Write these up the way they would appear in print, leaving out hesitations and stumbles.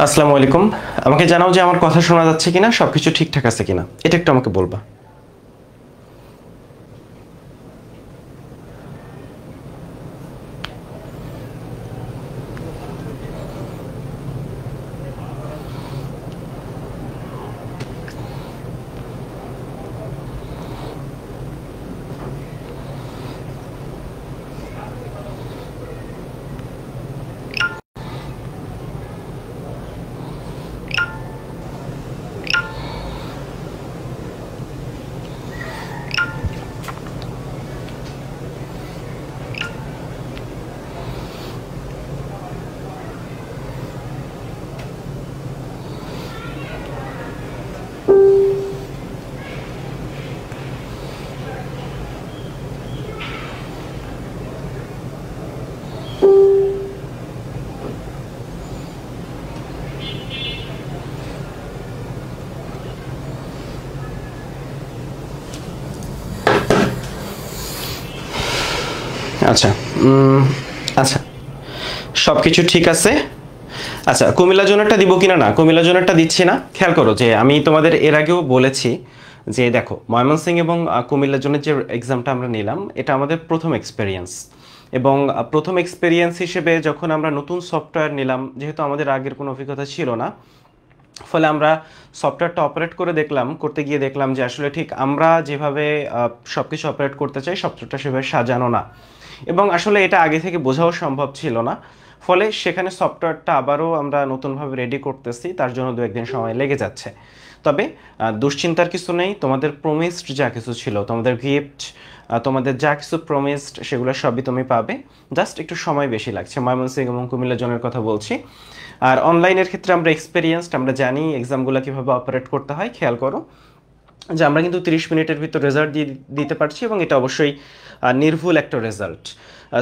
আসসালামু আলাইকুম। আমাকে জানাও যে আমার কথা শোনা যাচ্ছে কিনা, সবকিছু ঠিকঠাক আছে কিনা, এটা একটু আমাকে বলবা। আচ্ছা। আচ্ছা, সবকিছু ঠিক আছে। আচ্ছা, কুমিল্লা জোনেরটা দিব কিনা, না কুমিল্লা জোনেরটা দিচ্ছি না। খেয়াল করো যে আমি তোমাদের এর আগেও বলেছি যে দেখো, ময়মনসিংহ এবং কুমিল্লা জোনের যে এক্সামটা আমরা নিলাম, এটা আমাদের প্রথম এক্সপেরিয়েন্স। এবং প্রথম এক্সপেরিয়েন্স হিসেবে যখন আমরা নতুন সফটওয়্যার নিলাম, যেহেতু আমাদের আগের কোনো অভিজ্ঞতা ছিল না, ফলে আমরা সফটওয়্যারটা অপারেট করে করতে গিয়ে দেখলাম যে আসলে ঠিক আমরা যেভাবে সব কিছু অপারেট করতে চাই, সফটওয়্যারটা সেভাবে সাজানো না। এবং আসলে এটা আগে থেকে বোঝাও সম্ভব ছিল না। ফলে সেখানে সফটওয়্যারটা আবারও আমরা নতুনভাবে রেডি করতেছি, তার জন্য দু একদিন সময় লেগে যাচ্ছে। তবে দুশ্চিন্তার কিছু নেই, তোমাদের প্রমিসড যা কিছু ছিল, তোমাদের গিফট, তোমাদের যা কিছু প্রমিসড, সেগুলো সবই তুমি পাবে। জাস্ট একটু সময় বেশি লাগছে। ময়মনসিংহ এবং কুমিল্লা জোনের কথা বলছি। আর অনলাইনের ক্ষেত্রে আমরা এক্সপেরিয়েন্সড, আমরা জানি এক্সামগুলো কীভাবে অপারেট করতে হয়। খেয়াল করো যে আমরা কিন্তু 30 মিনিটের ভিতর রেজাল্ট দিতে পারছি, এবং এটা অবশ্যই নির্ভুল একটা রেজাল্ট।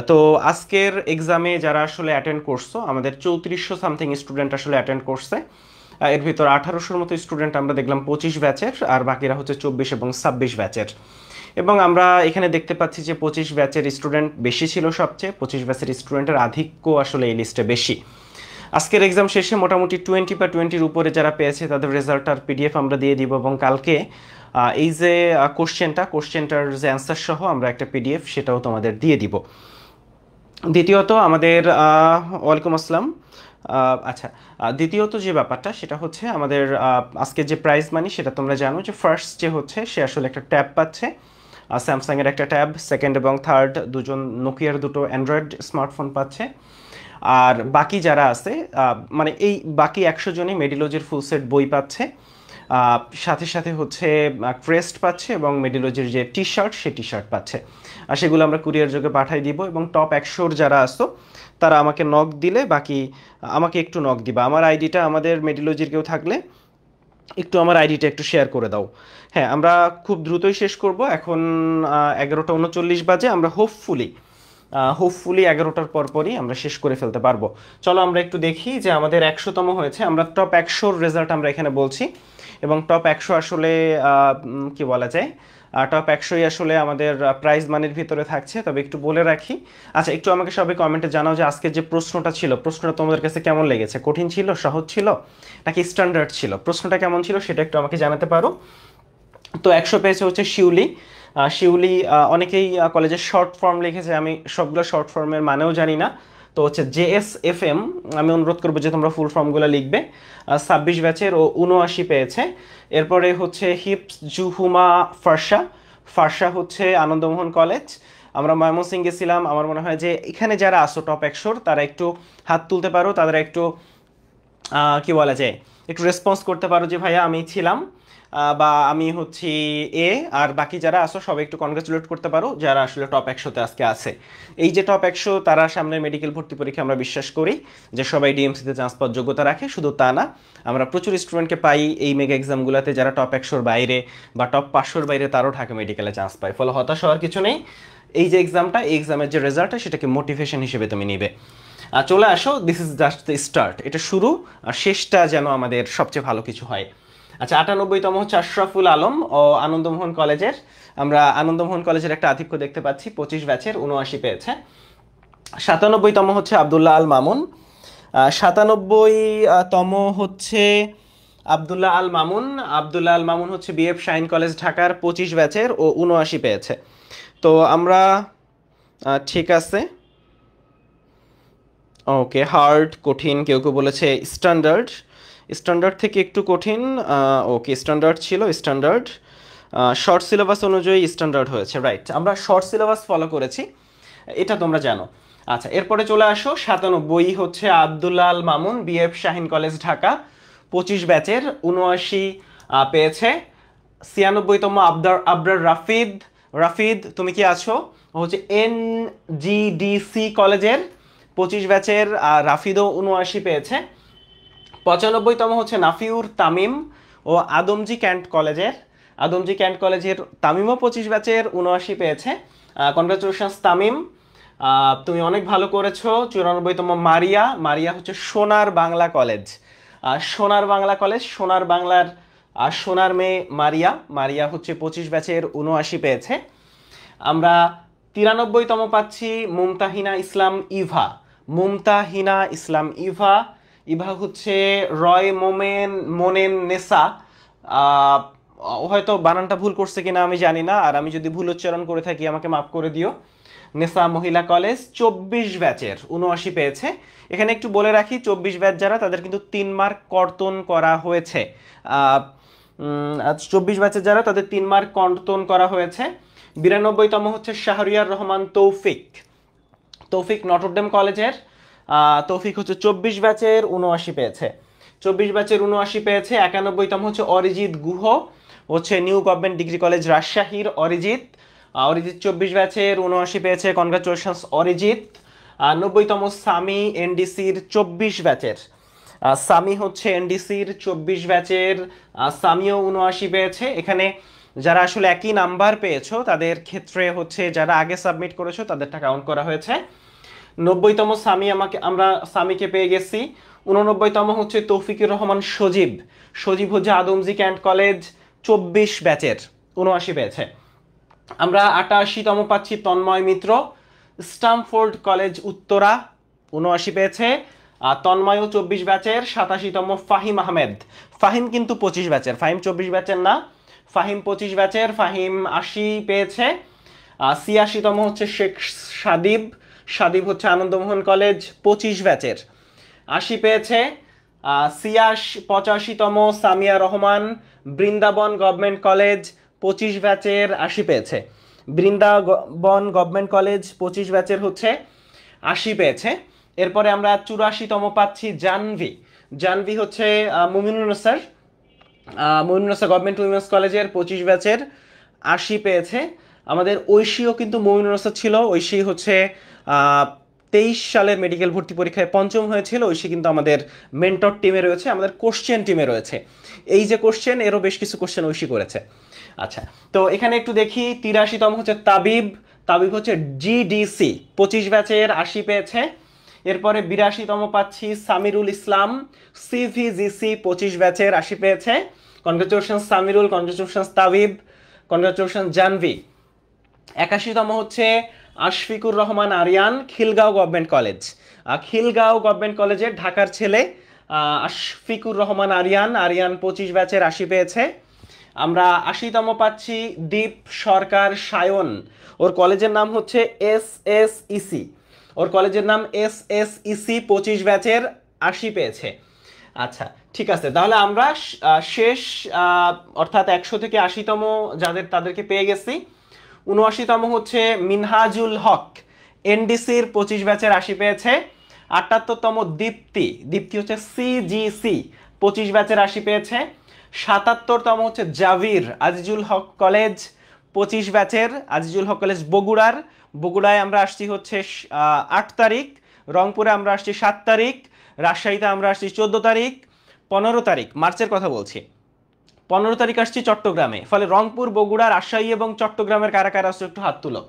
তো আজকের এক্সামে যারা আসলে অ্যাটেন্ড করছো, আমাদের 3400 সামথিং স্টুডেন্ট আসলে অ্যাটেন্ড করছে। এর ভিতর 1800-র মতো স্টুডেন্ট আমরা দেখলাম 25 ব্যাচের, আর বাকিরা হচ্ছে 24 এবং 26 ব্যাচের। এবং আমরা এখানে দেখতে পাচ্ছি যে 25 ব্যাচের স্টুডেন্ট বেশি ছিল সবচেয়ে, 25 ব্যাচের স্টুডেন্টের আধিক্য আসলে এই লিস্টে বেশি। আজকের এক্সাম শেষে মোটামুটি 20 বা 20-র উপরে যারা পেয়েছে তাদের রেজাল্টটার পিডিএফ আমরা দিয়ে দিব, এবং কালকে এই যে কোশ্চেনটার যে অ্যান্সার সহ আমরা একটা পিডিএফ সেটাও তোমাদের দিয়ে দিব। দ্বিতীয়ত আমাদের ওয়ালাইকুম আসসালাম। আচ্ছা, দ্বিতীয়ত যে ব্যাপারটা সেটা হচ্ছে আমাদের আজকে যে প্রাইজ মানি, সেটা তোমরা জানো যে ফার্স্ট যে হচ্ছে সে আসলে একটা ট্যাব পাচ্ছে, স্যামসাংয়ের একটা ট্যাব। সেকেন্ড এবং থার্ড দুজন নোকিয়ার দুটো অ্যান্ড্রয়েড স্মার্টফোন পাচ্ছে। আর বাকি যারা আছে, মানে এই বাকি 100 জনই মেডিলোজির ফুল সেট বই পাচ্ছে। সাথে সাথে হচ্ছে ক্রেস্ট পাচ্ছে, এবং মেডিলোজির যে টি শার্ট, সে টি শার্ট পাচ্ছে। আর সেগুলো আমরা কুরিয়ার যোগে পাঠাই দিব। এবং টপ 100-র যারা আসতো তারা আমাকে নক দিলে, বাকি আমাকে একটু নক দিবা। আমার আইডিটা, আমাদের মেডিলোজির কেউ থাকলে একটু আমার আইডিটা একটু শেয়ার করে দাও। হ্যাঁ, আমরা খুব দ্রুতই শেষ করব। এখন 11টা 39 বাজে। আমরা হোপফুলি 11টার পরপরই আমরা শেষ করে ফেলতে পারবো। চলো আমরা একটু দেখি যে আমাদের 100তম হয়েছে। আমরা টপ 100-র রেজাল্ট আমরা এখানে বলছি, এবং টপ 100 আসলে কি বলা যায়, টপ 100ই আসলে আমাদের প্রাইজ মানির ভিতরে থাকছে। তবে একটু বলে রাখি, আচ্ছা একটু আমাকে সবাই কমেন্টে জানাও যে আজকে যে প্রশ্নটা ছিল, প্রশ্নটা তোমাদের কাছে কেমন লেগেছে? কঠিন ছিল, সহজ ছিল, নাকি স্ট্যান্ডার্ড ছিল? প্রশ্নটা কেমন ছিল সেটা একটু আমাকে জানাতে পারো। তো 100 পেয়েছে হচ্ছে শিউলি। শিউলি অনেকেই কলেজের শর্ট ফর্ম লিখেছে, আমি সবগুলো শর্ট ফর্মের মানেও জানি না। তো হচ্ছে JSFM, আমি অনুরোধ করবো যে তোমরা ফুল ফর্মগুলো লিখবে। 26 ব্যাচের ও 79 পেয়েছে। এরপরে হচ্ছে হিপস জুহুমা ফারসা। ফারসা হচ্ছে আনন্দমোহন কলেজ। আমরা ময়মনসিংহ গেছিলাম। আমার মনে হয় যে এখানে যারা আসো টপ 100-র, তারা একটু হাত তুলতে পারো, তারা একটু কি বলা যায়, একটু রেসপন্স করতে পারো যে ভাইয়া আমি ছিলাম, বা আমি হচ্ছি এ। আর বাকি যারা আসো সবাই একটু কনগ্রাচুলেট করতে পারো, যারা আসলে টপ 100-তে আজকে আছে। এই যে টপ 100, তারা সামনে মেডিকেল ভর্তি পরীক্ষা আমরা বিশ্বাস করি যে সবাই ডিএমসিতে চান্স পাওয়ার যোগ্যতা রাখে। শুধু তা না, আমরা প্রচুর স্টুডেন্টকে পাই এই মেগা এক্সামগুলোতে যারা টপ 100-র বাইরে বা টপ 500-র বাইরে, তারাও ঢাকা মেডিকেলে চান্স পায়। ফলে হতাশ হওয়ার কিছু নেই। এই যে এক্সামটা, এই এক্সামের যে রেজাল্টটা, সেটাকে মোটিভেশন হিসেবে তুমি নিবে। চলে আসো, this is just the start. এটা শুরু, আর শেষটা যেন আমাদের সবচেয়ে ভালো কিছু হয়। আচ্ছা, 98তম হচ্ছে আশরাফুল আলম ও আনন্দমোহন কলেজের। আমরা আনন্দমোহন কলেজের একটা আধিক্য দেখতে পাচ্ছি, 25 ব্যাচের 79 পেয়েছে। 97তম হচ্ছে আবদুল্লাহ আল মামুন। তম হচ্ছে আব্দুল্লাহ আল মামুন। আব্দুল্লাহ আল মামুন হচ্ছে বিএফ শাহিন কলেজ ঢাকার 25 ব্যাচের, ও 79 পেয়েছে। তো আমরা ঠিক আছে। ওকে, হার্ড, কঠিন, কেউ কেউ বলেছে স্ট্যান্ডার্ড, স্ট্যান্ডার্ড থেকে একটু কঠিন। ওকে, স্ট্যান্ডার্ড ছিল, স্ট্যান্ডার্ড। শর্ট সিলেবাস অনুযায়ী স্ট্যান্ডার্ড হয়েছে, রাইট। আমরা শর্ট সিলেবাস ফলো করেছি, এটা তোমরা জানো। আচ্ছা, এরপরে চলে আসো 97 হচ্ছে আব্দুল্লাহ আল মামুন বিএফ শাহিন কলেজ ঢাকা 25 ব্যাচের, 79 পেয়েছে। 96তম আবরার রাফিদ। রাফিদ তুমি কি আছো? ও হচ্ছে এনজিডিসি কলেজের 25 ব্যাচের, রাফিদও 79 পেয়েছে। 95তম হচ্ছে নাফিউর তামিম ও আদমজি ক্যান্ট কলেজের, আদমজি ক্যান্ট কলেজের তামিমও 25 ব্যাচের, 79 পেয়েছে। কনগ্রাচুলেশনস তামিম, তুমি অনেক ভালো করেছো। 94তম মারিয়া। মারিয়া হচ্ছে সোনার বাংলা কলেজ, সোনার বাংলা কলেজ, সোনার বাংলার সোনার মেয়ে মারিয়া। মারিয়া হচ্ছে 25 ব্যাচের, 79 পেয়েছে। আমরা 93তম পাচ্ছি মুমতাহিনা ইসলাম ইভা। মুমতাহিনা ইসলাম ইভা, ইভা হচ্ছে রয় মোনেন নেসা। হয়তো বানানটা ভুল করছে কিনা আমি জানি না, আর আমি যদি ভুল উচ্চারণ করে থাকি আমাকে মাফ করে দিও। নেসা মহিলা কলেজ 24 ব্যাচের, 79 পেয়েছে। এখানে একটু বলে রাখি, 24 ব্যাচ যারা, তাদের কিন্তু 3 মার্ক কর্তন করা হয়েছে। 24 ব্যাচের যারা, তাদের 3 মার্ক কর্তন করা হয়েছে। 92তম হচ্ছে শাহরিয়ার রহমান তৌফিক। তৌফিক নটরডেম কলেজের, তৌফিক হচ্ছে 24 ব্যাচের, 79 পেয়েছে। 24 ব্যাচের 79 পেয়েছে। 91তম হচ্ছে অরিজিৎ গুহ, হচ্ছে নিউ গভর্নমেন্ট ডিগ্রি কলেজ রাজশাহীর অরিজিৎ। অরিজিৎ 24 ব্যাচের, 79 পেয়েছে। কনগ্রাচুলেশনস অরিজিৎ। 90তম সামি এনডিসির 24 ব্যাচের, সামি হচ্ছে এনডিসির 24 ব্যাচের, সামিও 79 পেয়েছে। এখানে যারা আসলে একই নাম্বার পেয়েছো তাদের ক্ষেত্রে হচ্ছে যারা আগে সাবমিট করেছো তাদেরটা কাউন্ট করা হয়েছে। 90তম সামি, আমরা সামিকে পেয়ে গেছি। 89তম হচ্ছে তৌফিকুর রহমান সজীব। সজীব হচ্ছে আদমজি ক্যান্ট কলেজ 24 ব্যাচের, 79 পেয়েছে। আমরা 88তম পাচ্ছি তন্ময় মিত্র, স্টামফোর্ড কলেজ উত্তরা, 79 পেয়েছে। তন্ময়ও 24 ব্যাচের। 87তম ফাহিম আহমেদ। ফাহিম কিন্তু 25 ব্যাচের, ফাহিম 24 ব্যাচের না, ফাহিম 25 ব্যাচের, ফাহিম 80 পেয়েছে। 86তম হচ্ছে শেখ সাদিব। সাদিব হচ্ছে আনন্দমোহন কলেজ 25 ব্যাচের, 80 পেয়েছে। 85তম সামিয়া রহমান বৃন্দাবন গভর্নমেন্ট কলেজ 25 ব্যাচের, 80 পেয়েছে। বৃন্দাবন গভর্নমেন্ট কলেজ 25 ব্যাচের হচ্ছে 80 পেয়েছে। এরপরে আমরা 84তম পাচ্ছি জাহ্নবী। জাহ্নবী হচ্ছে মুমিনুন্নেছার, মুমিনুন্নেছার গভর্নমেন্ট উইমেন্স কলেজের 25 ব্যাচের, 80 পেয়েছে। আমাদের ঐশীও কিন্তু মুমিনুন্নেছার ছিল, ঐশী হচ্ছে 23 সালের মেডিকেল ভর্তি পরীক্ষায় 5ম হয়েছিল। ঐশী কিন্তু আমাদের মেন্টর টিমে রয়েছে, আমাদের কোশ্চেন টিমে রয়েছে। এই যে কোশ্চেন, এরও বেশ কিছু কোশ্চেন ঐশী করেছে। আচ্ছা, তো এখানে একটু দেখি। 83তম হচ্ছে তাবিব। তাবিব হচ্ছে জিডিসি 25 ব্যাচের, 80 পেয়েছে। এরপরে 82তম পাচ্ছি সামিরুল ইসলাম, সিভিজিসি 25 ব্যাচের, 80 পেয়েছে। Congratulation Samirul, congratulation Tabib, congratulation Jahnavi. 81তম হচ্ছে Ashfikur Rahman Ariyan, Khilgaon government college. Khilgaon government কলেজের ঢাকার ছেলে আশফিকুর রহমান আরিয়ান, আরিয়ান 25 ব্যাচের, 80 পেয়েছে। আমরা 80তম পাচ্ছি দীপ সরকার সায়ন, ওর কলেজের নাম হচ্ছে এসএসইসি, ওর কলেজের নাম এসএসইসি 25 ব্যাচের, 80 পেয়েছে। আচ্ছা, ঠিক আছে, তাহলে আমরা শেষ অর্থাৎ 100 থেকে 80তম তাদেরকে পেয়ে গেছি। 79তম হচ্ছে মিনহাজুল হক, এনডিসির 25 ব্যাচের, 80 পেয়েছে। 78তম দীপ্তি, দীপ্তি হচ্ছে সিজিসি 25 ব্যাচের, 80 পেয়েছে। 77তম হচ্ছে জাভির, আজিজুল হক কলেজ 25 ব্যাচের, আজিজুল হক কলেজ বগুড়ার। বগুড়ায় আমরা আসছি হচ্ছে 8 তারিখ, রংপুরে আমরা আসছি 7 তারিখ, রাজশাহীতে আমরা আসছি 14 তারিখ, 15 তারিখ মার্চের কথা বলছি, 15 তারিখ আসছি চট্টগ্রামে। ফলে রংপুর, বগুড়া, রাজশাহী এবং চট্টগ্রামের কারা কারা আসছে একটু হাত তুলো।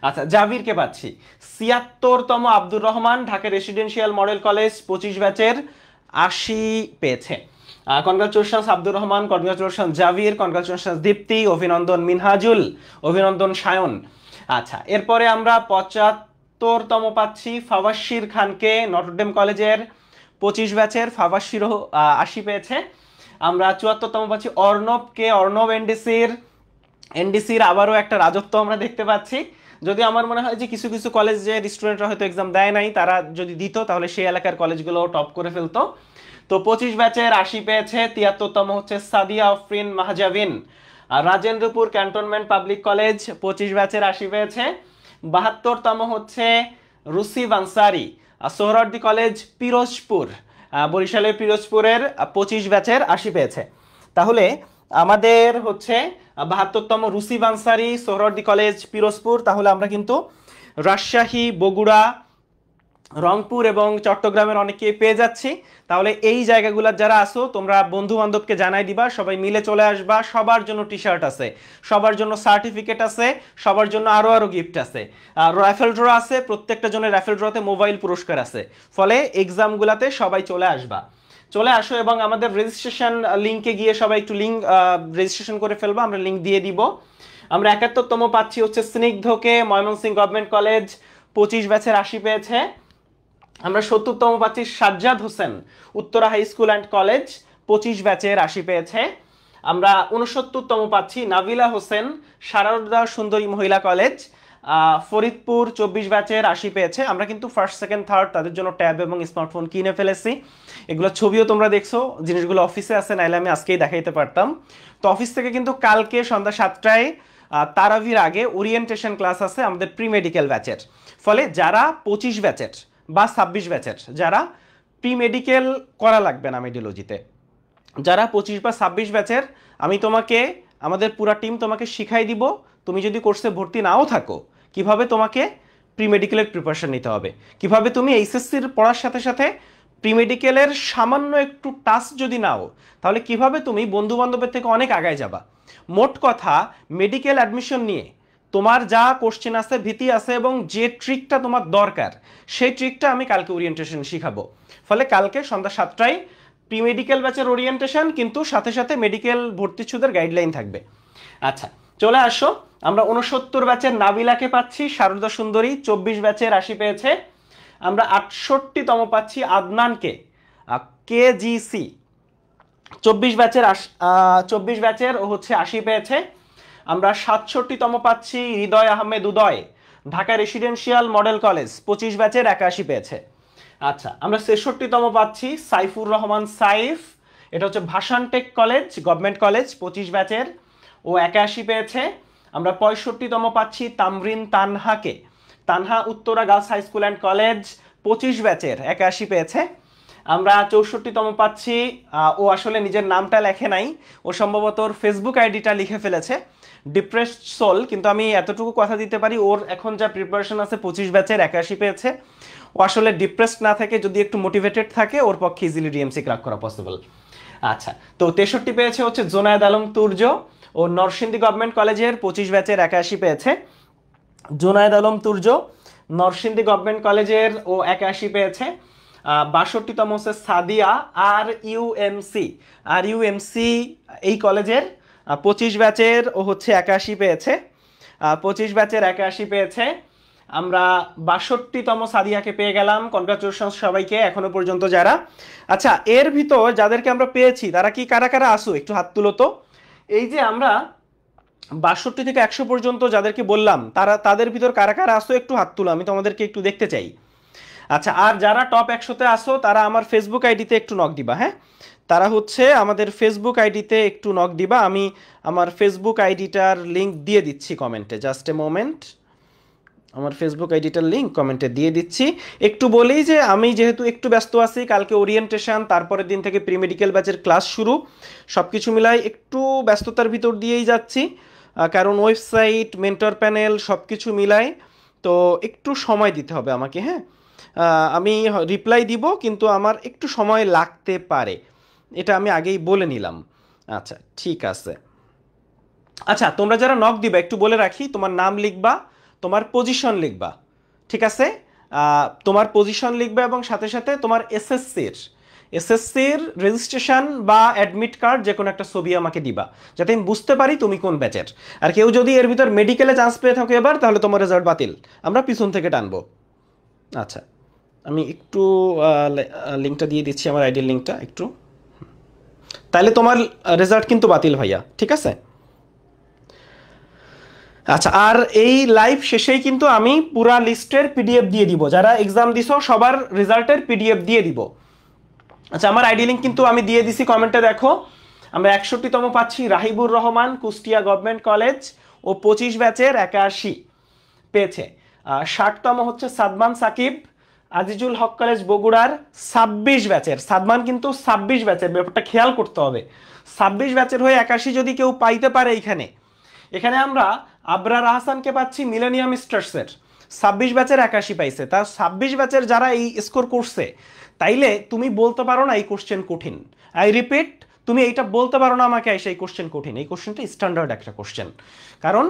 আচ্ছা, জাভিরকে পাচ্ছি। 76তম Abdur Rahman, Dhaka residential model college 25 ব্যাচের, 80 পেয়েছে। Congratulations Abdur Rahman, congratulation Javir, congratulation Dipti, অভিনন্দন মিনহাজুল, অভিনন্দন সায়ন। আচ্ছা, এরপরে আমরা 75তম পাচ্ছি ফাওয়াশির খানকে, নটরডেম কলেজের 25 ব্যাচের ফাবাসিরো 80 পেয়েছে। আমরা 74তম পাচ্ছি অর্ণবকে, অর্ণব এনডিসির আবারও একটা রাজত্ব আমরা দেখতে পাচ্ছি। যদি আমার মনে হয় যে কিছু কিছু কলেজের স্টুডেন্টরা হয়তো এক্সাম দেয় নাই, তারা যদি দিত তাহলে সেই এলাকার কলেজগুলো টপ করে ফেলতো। তো 25 ব্যাচের 80 পেয়েছে। 73তম হচ্ছে সাদিয়া আফরিন মাহজাবিন, আর রাজেন্দ্রপুর ক্যান্টনমেন্ট পাবলিক কলেজ 25 ব্যাচের 80 পেয়েছে। 72তম হচ্ছে রুসিব আনসারি, সোহরাওয়ার্দী কলেজ পিরোজপুর, বরিশালের পিরোজপুরের 25 ব্যাচের 80 পেয়েছে। তাহলে আমাদের হচ্ছে 72তম রুসিব আনসারি, সোহরাওয়ার্দী কলেজ পিরোজপুর। তাহলে আমরা কিন্তু রাজশাহী, বগুড়া, রংপুর এবং চট্টগ্রামের অনেকেই পেয়ে যাচ্ছি। তাহলে এই জায়গাগুলোর যারা আসো তোমরা বন্ধু বান্ধবকে জানাই দিবা, সবাই মিলে চলে আসবা। সবার জন্য টি শার্ট আছে, সবার জন্য সার্টিফিকেট আছে, সবার জন্য আরো আরো গিফট আছে, আর রাফেল ড্র আছে, প্রত্যেকটা জনের রাফেল ড্রতে মোবাইল পুরস্কার আছে। ফলে এক্সামগুলোতে সবাই চলে আসবা, চলে আসো এবং আমাদের রেজিস্ট্রেশন লিঙ্কে গিয়ে সবাই একটু রেজিস্ট্রেশন করে ফেলবা, আমরা লিঙ্ক দিয়ে দিব। আমরা 71তম পাচ্ছি হচ্ছে স্নিগ্ধকে, ময়মনসিংহ গভর্নমেন্ট কলেজ 25 ব্যাচের 80 পেয়েছে। আমরা 70তম পাচ্ছি Sajjad Hossain, Uttara high school and college 25 ব্যাচের 80 পেয়েছে। আমরা 69তম পাচ্ছি নাবিলা হোসেন, সারদা সুন্দরী মহিলা কলেজ ফরিদপুর 24 ব্যাচের 80 পেয়েছে। আমরা কিন্তু ফার্স্ট সেকেন্ড থার্ড তাদের জন্য ট্যাব এবং স্মার্টফোন কিনে ফেলেছি, এগুলো ছবিও তোমরা দেখছো, জিনিসগুলো অফিসে আছে, নাইলে আমি আজকেই দেখাইতে পারতাম। তো অফিস থেকে কিন্তু কালকে সন্ধ্যা 7টায় তারাবির আগে ওরিয়েন্টেশন ক্লাস আছে আমাদের প্রি মেডিকেল ব্যাচের। ফলে যারা 25 ব্যাচের বা 26 ব্যাচের, যারা প্রি মেডিকেল করা লাগবে না মেডিওলজিতে, যারা 25 বা 26 ব্যাচের, আমি তোমাকে, আমাদের পুরা টিম তোমাকে শিখাই দিব, তুমি যদি কোর্সে ভর্তি নাও থাকো কিভাবে তোমাকে প্রি মেডিকেলের প্রিপারেশন নিতে হবে, কিভাবে তুমি এইচএসসির পড়ার সাথে সাথে প্রি মেডিকেলের সামান্য একটু টাচ যদি নাও তাহলে কিভাবে তুমি বন্ধু বান্ধবের থেকে অনেক আগায় যাবা। মোট কথা মেডিকেল অ্যাডমিশন নিয়ে তোমার যা কোশ্চেন আছে, ভীতি আছে এবং যে ট্রিকটা তোমার দরকার সেই ট্রিকটা আমি কালকে ওরিয়েন্টেশন শিখাবো। ফলে কালকে সন্ধ্যা 7টায় প্রি মেডিকেল ব্যাচের ওরিয়েন্টেশন, কিন্তু সাথে সাথে মেডিকেল ভর্তিচ্ছুদের গাইডলাইন থাকবে। আচ্ছা চলে আসো, আমরা 69 ব্যাচের নাবিলাকে পাচ্ছি, শারদা সুন্দরী 24 ব্যাচের 80 পেয়েছে। আমরা 68তম পাচ্ছি আদনানকে, কেজিসি 24 ব্যাচের ও হচ্ছে 80 পেয়েছে। আমরা 67তম পাচ্ছি হৃদয় আহমেদ উদয়, ঢাকা রেসিডেন্সিয়াল মডেল কলেজ 25 ব্যাচের 81 পেয়েছে। আচ্ছা আমরা 66তম পাচ্ছি সাইফুর রহমান সাইফ, এটা হচ্ছে ভাসান টেক কলেজ গভর্নমেন্ট কলেজ 25 ব্যাচের ও 81 পেয়েছে। আমরা 65তম পাচ্ছি তামরিন তানহাকে, Tanha Uttara girls high school and college 25 ব্যাচের 81 পেয়েছে। আমরা 64তম পাচ্ছি, ও আসলে নিজের নামটা লেখে নাই, ও সম্ভবত ওর ফেসবুক আইডিটা লিখে ফেলেছে, ডিপ্রেসড সোল, কিন্তু আমি এতটুকু কথা দিতে পারি ওর এখন যা প্রিপারেশন আছে 25 ব্যাচের 81 পেয়েছে। ও আসলে ডিপ্রেসড না থাকে, যদি একটু মোটিভেটেড থাকে ওর পক্ষে ইজিলি ডিএমসি ক্র্যাক করা পসিবল। আচ্ছা তো 63 পেয়েছে হচ্ছে জোনায়েদ আলম তুর্য, ও নরসিংদী গভর্নমেন্ট কলেজের 25 ব্যাচের 81 পেয়েছে। জোনায়েদ আলম তুর্য নরসিংদী গভর্নমেন্ট কলেজের ও 81 পেয়েছে। 62তম হচ্ছে সাদিয়া আর ইউএমসি এই কলেজের 25 ব্যাচের ও হচ্ছে 81 পেয়েছে। 25 ব্যাচের 81 পেয়েছে। আমরা 62তম সাদিয়াকে পেয়ে গেলাম, কনগ্রাচুলেশন সবাইকে এখনো পর্যন্ত যারা। আচ্ছা এর ভিতর যাদেরকে আমরা পেয়েছি তারা কি কারা কারা আসো একটু হাত তুলো তো। এই যে আমরা 62 থেকে 100 পর্যন্ত যাদেরকে বললাম তাদের ভিতর কারা কারা আসো একটু হাত তুলো, আমি তোমাদেরকে একটু দেখতে চাই। আচ্ছা আর যারা টপ 100-তে আসো তারা আমার ফেসবুক আইডিতে একটু নক দিবা, হ্যাঁ তারা হচ্ছে আমাদের ফেসবুক আইডিতে একটু নক দিবা, আমি আমার ফেসবুক আইডিটার লিঙ্ক দিয়ে দিচ্ছি কমেন্টে, জাস্ট এ মোমেন্ট, আমার ফেসবুক আইডিটার লিঙ্ক কমেন্টে দিয়ে দিচ্ছি। একটু বলি যে আমি যেহেতু একটু ব্যস্ত আছি, কালকে ওরিয়েন্টেশন, তারপরের দিন থেকে প্রি মেডিকেল ব্যাচের ক্লাস শুরু, সব কিছু মিলাই একটু ব্যস্ততার ভিতর দিয়েই যাচ্ছি, কারণ ওয়েবসাইট, মেন্টর প্যানেল সব কিছু মিলাই, তো একটু সময় দিতে হবে আমাকে, হ্যাঁ আমি রিপ্লাই দিব কিন্তু আমার একটু সময় লাগতে পারে, এটা আমি আগেই বলে নিলাম। আচ্ছা ঠিক আছে। আচ্ছা তোমরা যারা নক দিবা একটু বলে রাখি, তোমার নাম লিখবা, তোমার পজিশন লিখবা, ঠিক আছে, তোমার পজিশন লিখবা এবং সাথে সাথে তোমার এসএসসির রেজিস্ট্রেশন বা অ্যাডমিট কার্ড যে কোনো একটা ছবি আমাকে দিবা, যাতে আমি বুঝতে পারি তুমি কোন ব্যাচের। আর কেউ যদি এর ভিতর মেডিকেলে চান্স পেয়ে থাকো এবার, তাহলে তোমার রেজাল্ট বাতিল, আমরা পিছন থেকে টানবো। আচ্ছা আমি একটু লিঙ্কটা দিয়ে দিচ্ছি, আমার আইডির লিঙ্কটা একটু। তাহলে তোমার রেজাল্ট কিন্তু বাতিল ভাইয়া, ঠিক আছে? আচ্ছা, আর এই লাইভ শেষেই কিন্তু আমি পুরা লিস্টের পিডিএফ দিয়ে দিব, যারা এক্সাম দিছো সবার রেজাল্টের পিডিএফ দিয়ে দিব। আচ্ছা, আমার আইডি লিঙ্ক কিন্তু আমি দিয়ে দিছি, কমেন্টে দেখো। আমরা 61তম পাচ্ছি রাহিবুর রহমান, কুষ্টিয়া গভর্নমেন্ট কলেজ, ও 25 ব্যাচের 81 পেয়েছে। 60তম হচ্ছে সাদমান সাকিব, আজিজুল হক কলেজ বগুড়ার 26 ব্যাচের। সাদমান কিন্তু 26 ব্যাচের, ব্যাপারটা খেয়াল করতে হবে। 26 ব্যাচের হয়ে 81 যদি কেউ পাইতে পারে এখানে, এখানে আমরা আবরার আহসানকে পাচ্ছি মিলেনিয়াম স্টার্সের, 26 ব্যাচের 81 পাইছে। তার 26 ব্যাচের যারা এই স্কোর করছে, তাইলে তুমি বলতে পারো না এই কোশ্চেন কঠিন। আই রিপিট, তুমি এইটা বলতে পারো না আমাকে এই কোশ্চেন কঠিন। এই কোশ্চেনটা স্ট্যান্ডার্ড একটা কোশ্চেন, কারণ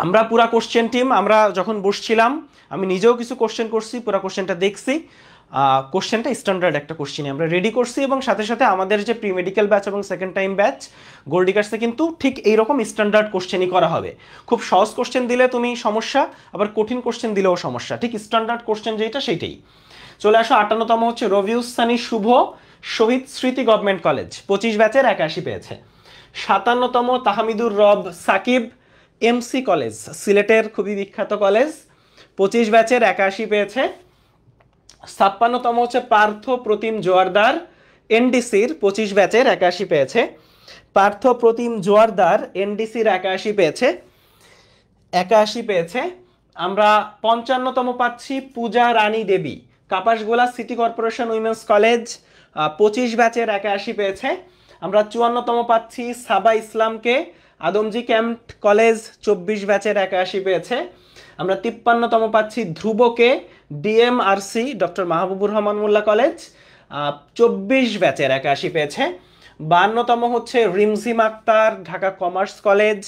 আমরা পুরা কোশ্চেন টিম আমরা যখন বসছিলাম, আমি নিজেও কিছু কোশ্চেন করছি, পুরা কোশ্চেনটা দেখছি। কোশ্চেনটা স্ট্যান্ডার্ড একটা কোশ্চেনই আমরা রেডি করছি, এবং সাথে সাথে আমাদের যে প্রি মেডিকেল ব্যাচ এবং সেকেন্ড টাইম ব্যাচ গোল্ডিকার্সে কিন্তু ঠিক এইরকম স্ট্যান্ডার্ড কোশ্চেনই করা হবে। খুব সহজ কোশ্চেন দিলে তুমি সমস্যা, আবার কঠিন কোশ্চেন দিলেও সমস্যা, ঠিক স্ট্যান্ডার্ড কোশ্চেন যেটা সেইটাই। চলে আসো 58তম হচ্ছে রবিউস সানি শুভ, শহীদ স্মৃতি গভর্নমেন্ট কলেজ, 25 ব্যাচের 81 পেয়েছে। 57তম তাহমিদুর রব সাকিব, এমসি কলেজ, সিলেটের খুবই বিখ্যাত কলেজ, 25 ব্যাচের 81 পেয়েছে। 56তম হচ্ছে পার্থ প্রতিম জোয়ারদার, এনডিসির 25 ব্যাচের 81 পেয়েছে। পার্থ প্রতিম জোয়ারদার এনডিসির 81 পেয়েছে, 81 পেয়েছে। আমরা 55তম পাচ্ছি Puja Rani Devi, Kapasgola city corporation women's college, 25 ব্যাচের 81 পেয়েছে। আমরা 54তম পাচ্ছি সাবা ইসলামকে, আদমজি ক্যাম্প কলেজ, 24 ব্যাচের 81 পেয়েছে। আমরা 53তম পাচ্ছি ধ্রুবকে, ডিএমআরসি ডক্টর মাহবুবুর রহমান মোল্লা কলেজ, 24 ব্যাচের 81 পেয়েছে। 52তম হচ্ছে রিমঝিম আক্তার, ঢাকা কমার্স কলেজ,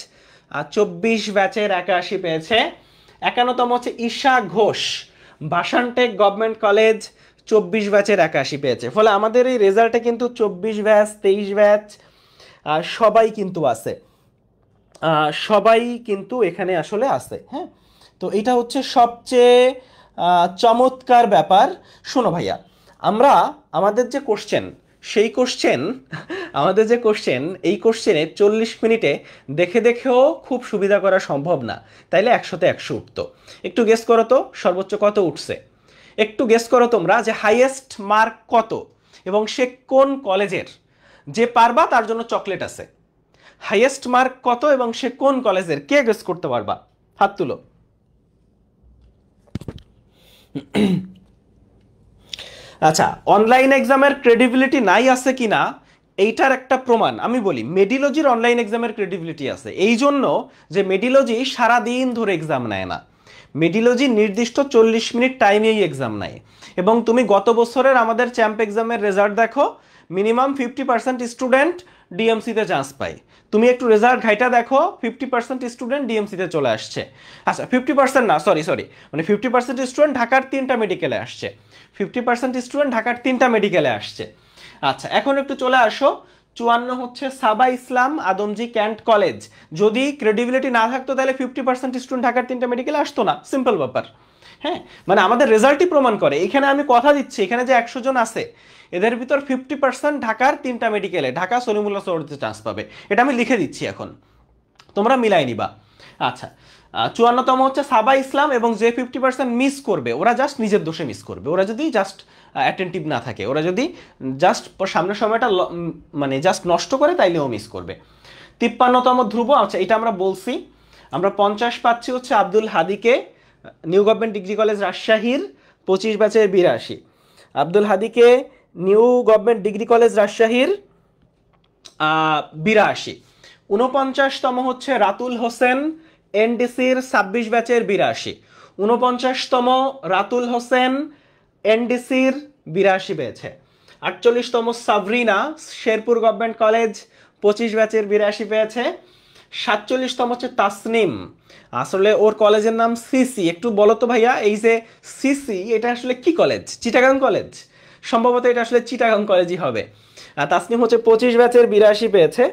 24 ব্যাচের 81 পেয়েছে। 51তম হচ্ছে ঈশা ঘোষ, ভাসানটেক গভর্নমেন্ট কলেজ, 24 ব্যাচের 81 পেয়েছে। ফলে আমাদের এই রেজাল্টে কিন্তু 24 ব্যাচ, 23 ব্যাচ সবাই কিন্তু আছে, সবাই কিন্তু এখানে আসলে আছে। হ্যাঁ, তো এটা হচ্ছে সবচেয়ে চমৎকার ব্যাপার। শোনো ভাইয়া, আমরা আমাদের যে কোশ্চেন, সেই কোশ্চেন আমাদের যে কোশ্চেন, এই কোশ্চেনে 40 মিনিটে দেখে দেখেও খুব সুবিধা করা সম্ভব না, তাইলে 100তে 100 উঠতো। একটু গেস করো তো সর্বোচ্চ কত উঠছে, একটু গেস করো তোমরা যে হাইয়েস্ট মার্ক কত, এবং সে কোন কলেজের। যে পারবা তার জন্য চকলেট আছে। হাইয়েস্ট মার্ক কত এবং সে কোন কলেজের, কে গেস করতে পারবা? হাত তুলো। আচ্ছা, অনলাইন এক্সামের ক্রেডিবিলিটি নাই আছে কিনা এইটার একটা প্রমাণ আমি বলি, মেডিলজির অনলাইন এক্সামের ক্রেডিবিলিটি আছে। এই জন্য যে মেডিলজি সারাদিন ধরে এক্সাম নেয় না, মেডিলজি নির্দিষ্ট 40 মিনিট টাইমেই এক্সাম নেয়। এবং তুমি গত বছরের আমাদের চ্যাম্প এক্সামের রেজাল্ট দেখো, মিনিমাম 50% স্টুডেন্ট ডিএমসিতে চান্স পায়। তুমি একটু রেজাল্ট ঘাইটা দেখো, 50% স্টুডেন্ট ডিএমসিতে চলে আসছে। আচ্ছা, 50% না, সরি সরি, মানে 50% স্টুডেন্ট ঢাকার 3টা মেডিকেলে আসছে, 50% স্টুডেন্ট ঢাকার 3টা মেডিকেলে আসছে। আচ্ছা, এখন একটু চলে আসো 54 হচ্ছে সাবা ইসলাম আদমজি ক্যান্ট কলেজ। যদি ক্রেডিবিলিটি না থাকতো তাহলে 50% স্টুডেন্ট ঢাকার 3টা মেডিকেলে আসতো না, সিম্পল ব্যাপার। হ্যাঁ, মানে আমাদের রেজাল্টই প্রমাণ করে। এখানে আমি কথা দিচ্ছি, এখানে যে 100 জন আছে এদের ভিতর 50% ঢাকার 3টা মেডিকেলে, ঢাকা সলিমুল্লাহ চৌধুরীতে চান্স পাবে, এটা আমি লিখে দিচ্ছি, এখন তোমরা মিলাই নিবা। আচ্ছা, 54তম হচ্ছে সাবা ইসলাম, এবং যে 50% মিস করবে ওরা জাস্ট নিজের দোষে মিস করবে, ওরা যদি জাস্ট অ্যাটেন্টিভ না থাকে, ওরা যদি জাস্ট সামনের সময়টা মানে জাস্ট নষ্ট করে, তাইলেও মিস করবে। 53তম ধ্রুব, আচ্ছা এটা আমরা বলছি। আমরা 50 পাচ্ছি হচ্ছে আব্দুল হাদিকে, নিউ গভর্নমেন্ট ডিগ্রি কলেজ রাজশাহীর, 25 ব্যাচের 82। আব্দুল হাদিকে, নিউ গভর্নমেন্ট ডিগ্রি কলেজ রাজশাহীর, 82। 49তম হচ্ছে রাতুল হোসেন, এনডিসির 26 ব্যাচের 82। 49তম রাতুল হোসেন, এনডিসির 82 পেয়েছে। 48তম সাবরিনা, শেরপুর গভর্নমেন্ট কলেজ, 25 ব্যাচের 82 পেয়েছে। 47তম হচ্ছে তাসনিম, আসলে ওর কলেজের নাম সিসি। একটু বলো তো ভাইয়া, এই যে সিসি এটা আসলে কি কলেজ? চিটাগাং কলেজ? সম্ভবত এটা আসলে চিটাগাং কলেজই হবে। তাসনিম হচ্ছে 25 ব্যাচের 82 পেয়েছে।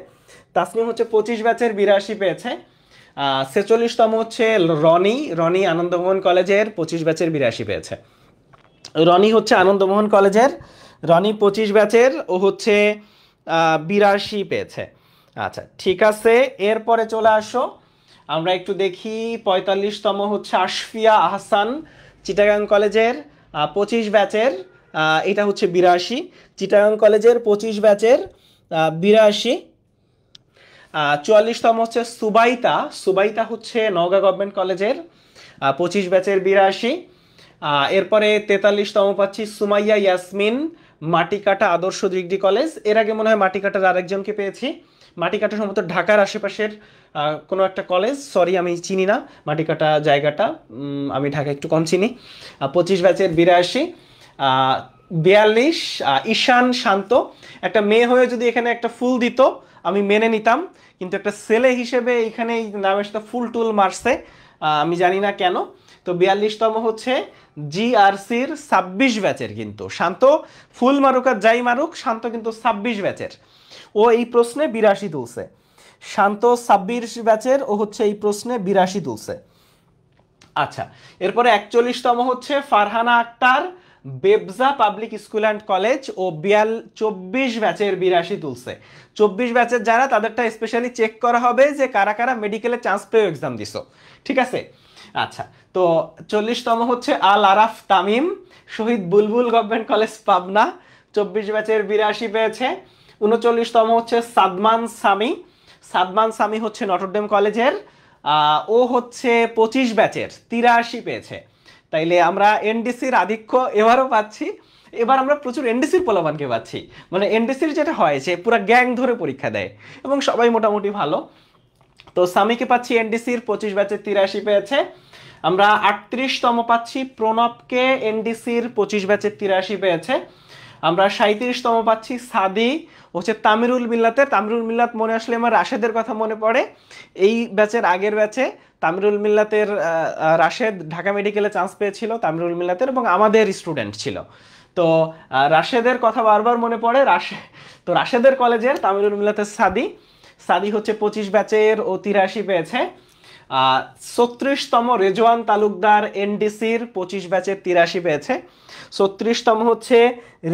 তাসনিম হচ্ছে 25 ব্যাচের 82 পেয়েছে। 46তম হচ্ছে রনি, রনি আনন্দমোহন কলেজের 25 ব্যাচের 82 পেয়েছে। রনি হচ্ছে আনন্দমোহন কলেজের, রনি 25 ব্যাচের, ও হচ্ছে 82 পেয়েছে। আচ্ছা ঠিক আছে, এরপরে চলে আসো, আমরা একটু দেখি 45তম হচ্ছে আশফিয়া আহসান, চিটাগাং কলেজের 25 ব্যাচের, এটা হচ্ছে 82, চিটাগাং কলেজের 25 ব্যাচের 82। 44তম হচ্ছে সুবাইতা, সুবাইতা হচ্ছে নওগাঁ গভর্নমেন্ট কলেজের 25 ব্যাচের 82। এরপরে 43তম পাচ্ছি সুমাইয়া ইয়াসমিন, মাটিকাটা আদর্শ ডিগ্রি কলেজ। এর আগে মনে হয় মাটিকাটার আরেকজনকে পেয়েছি, মাটিকাটা সম্ভবত ঢাকার আশেপাশের কোনো একটা কলেজ, সরি আমি চিনি না মাটিকাটা জায়গাটা, আমি ঢাকা একটু কম চিনি। 25 ব্যাচের 82। 42 ঈশান শান্ত, একটা মেয়ে হয়ে যদি এখানে একটা ফুল দিত আমি মেনে নিতাম, কিন্তু একটা ছেলে হিসেবে এখানে এই নামের সাথে ফুল টুল মারছে, আমি জানি না কেন। তো 42তম হচ্ছে জিআরসির 26 ব্যাচের, কিন্তু শান্ত ফুল মারুক আর যাই মারুক, শান্ত কিন্তু 26 ব্যাচের, ও এই প্রশ্নে 82 তুলছে। শান্ত 26 ব্যাচের, ও হচ্ছে এই প্রশ্নে 82 তুলছে। আচ্ছা, এরপরে 41তম হচ্ছে ফারহানা আক্তার, বেবজা পাবলিক স্কুল অ্যান্ড কলেজ, ও 24 ব্যাচের 82 তুলছে। 24 ব্যাচের যারা, তাদেরটা স্পেশালি চেক করা হবে যে কারা কারা মেডিকেলে চান্স পেয়ে এক্সাম দিছো, ঠিক আছে। আচ্ছা, তো 40তম হচ্ছে আল আরাফ তামিম, শহীদ বুলবুল গভর্নমেন্ট কলেজ পাবনা, 24 ব্যাচের 82 পেয়েছে। 39তম হচ্ছে সাদমান সামি, সাদমান সামি হচ্ছে নটরডেম কলেজের, ও হচ্ছে 25 ব্যাচের 83 পেয়েছে। তাইলে আমরা এনডিসির আধিক্য এবারও পাচ্ছি, এবার আমরা প্রচুর এনডিসির পোলাপানকে পাচ্ছি, মানে এনডিসির যেটা হয় যে পুরো গ্যাং ধরে পরীক্ষা দেয় এবং সবাই মোটামুটি ভালো। তো সামিকে পাচ্ছি এনডিসির 25 ব্যাচের 83 পেয়েছে। আমরা 38তম পাচ্ছি প্রণবকে, এনডিসির 25 ব্যাচের 83 পেয়েছে। আমরা 37তম পাচ্ছি সাদি, হচ্ছে তামিরুল মিল্লাতের, তামিরুল মিল্লাত মনে আসলে আমার রাশেদের কথা মনে পড়ে, এই ব্যাচের আগের ব্যাচে তামিরুল মিল্লাতের রাশেদ ঢাকা মেডিকেলে চান্স পেয়েছিল তামিরুল মিল্লাতের, এবং আমাদের স্টুডেন্ট ছিল। তো রাশেদের কথা বারবার মনে পড়ে, তো রাশেদের কলেজের তামিরুল মিল্লাতের সাদি, সাদি হচ্ছে 25 ব্যাচের, ও 83 পেয়েছে। 36তম রেজওয়ান তালুকদার, এনডিসির 25 ব্যাচের 83 পেয়েছে। 36তম হচ্ছে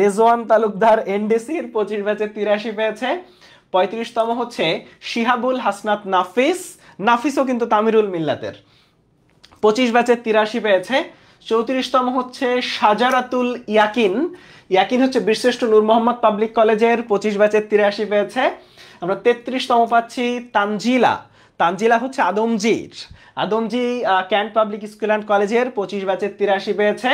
রেজওয়ান তালুকদার, এনডিসির 25 ব্যাচের 83 পেয়েছে। 35তম হচ্ছে শিহাবুল হাসনাত নাফিস, নাফিসও কিন্তু তামিরুল মিল্লাতের, 25 ব্যাচের 83 পেয়েছে। 34তম হচ্ছে সাজারাতুল ইয়াকিন, ইয়াকিন হচ্ছে বীরশ্রেষ্ঠ নূর মোহাম্মদ পাবলিক কলেজের, 25 ব্যাচের 83 পেয়েছে। আমরা 33তম পাচ্ছি তানজিলা, তানজিলা হচ্ছে আদমজির, Adamjee cantt public school and কলেজের, 25 ব্যাচের 83 পেয়েছে।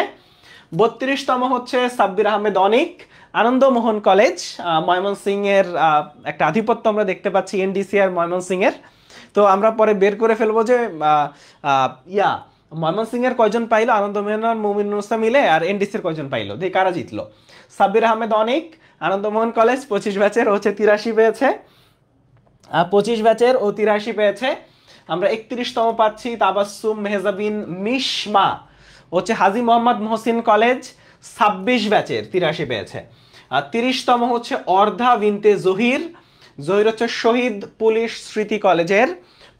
32তম হচ্ছে সাব্বির আহমেদ অনিক, আনন্দমোহন কলেজ, ময়মনসিংহ এর একটা আধিপত্য আমরা দেখতে পাচ্ছি এনডিসি আর ময়মনসিংহ এর। তো আমরা পরে বের করে ফেলবো যে ময়মনসিংহ এর কয়জন পাইলো, আনন্দমোহন আর মুমিনুল ইসলাম মিলে, আর এনডিসির কয়জন পাইলো, দিয়ে কারা জিতলো। সাব্বির আহমেদ অনিক, আনন্দমোহন কলেজ, 25 ব্যাচের, হচ্ছে 83 পেয়েছে, 25 ব্যাচের ও 83 পেয়েছে। আমরা 31তম পাচ্ছি তাবাসসুম মেহজাবিন মিশমা, হচ্ছে হাজী মোহাম্মদ মহসিন কলেজ, 26 ব্যাচের 83 পেয়েছে। আর 30তম হচ্ছে অর্ধা বিনতে জহির, জহির হচ্ছে শহীদ পুলিশ স্মৃতি কলেজের,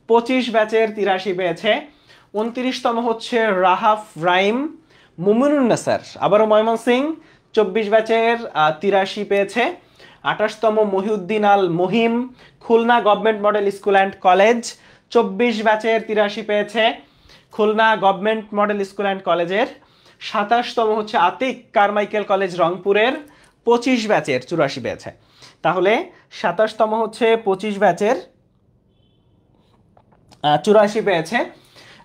25 ব্যাচের 83 পেয়েছে। 29তম হচ্ছে রাহাফ রাইম মুমিনুন নাসার, আবারও ময়মনসিংহ, 24 ব্যাচের 83 পেয়েছে। 28তম Mohiuddin Al Mohim, Khulna government model school and college, 24 ব্যাচের 83 পেয়েছে, Khulna government model school and কলেজের। 27তম হচ্ছে আতিক কারমাইকেল কলেজ রংপুরের, 25 ব্যাচের 84 পেয়েছে। তাহলে 27তম হচ্ছে 25 ব্যাচের 84 পেয়েছে।